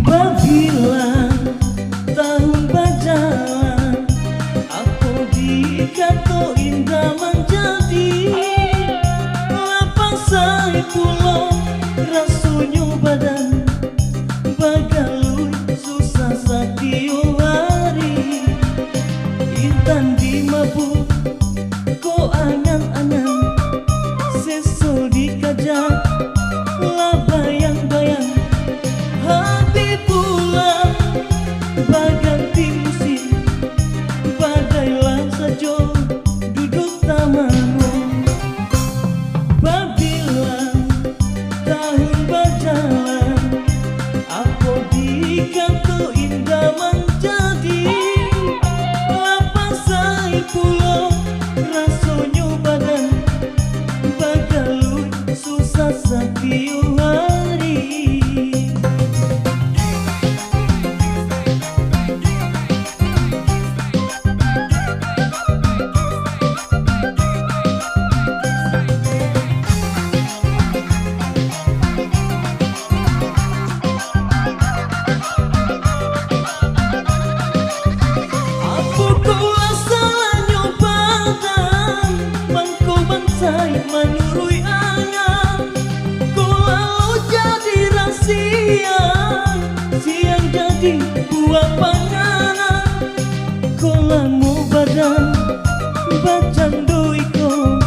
Apabila tahun berjalan, aku dikata indah menjadi lapasai pulau rasanya badan bagalui susah setiap hari. Intan di mabuk ko angan-angan seso dikajak lah bayang-bayang hati pula baganti musim badailah saja duduk tamanmu. Apabila tahun berjalan, aku dikata indah menjadi lapasai pulau rasanya badan bagalui susah setiap hari. Menurui angan, ku lalu jadi rahasia, siang jadi buah panganan. Ku lamu badan bacan doiko,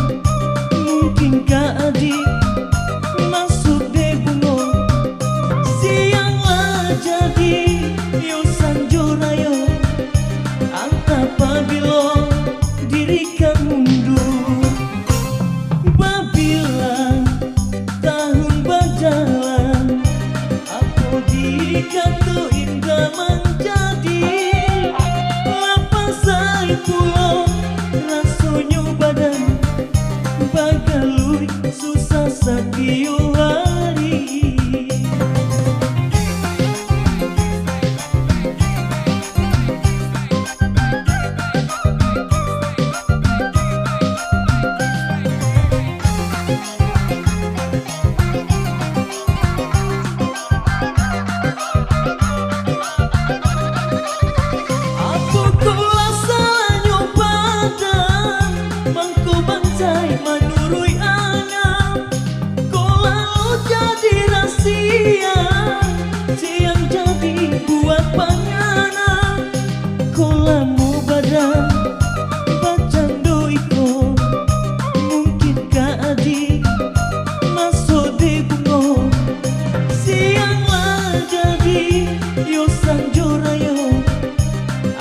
mungkinkah adik masuk deh bungo. Sianglah jadi yo sanjorayo, antap apabila dirikan mundur. Apabila tahun berjalan, aku dikata indah menjadi lapasai pulau rasanya badan bagalui susah setiap hari. Menurui angan, ku lalu jadi rahasia, siang jadi buat panganan. Ku lamu badan bacan doiko, mungkinkah adik masuk di bungo. Sianglah jadi yo sanjorayo,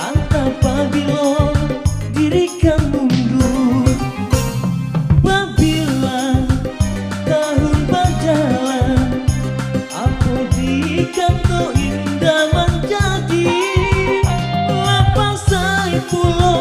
antap apabila dirikan mundur. Apabila tahun berjalan, aku dikata indah menjadi lapasai pulau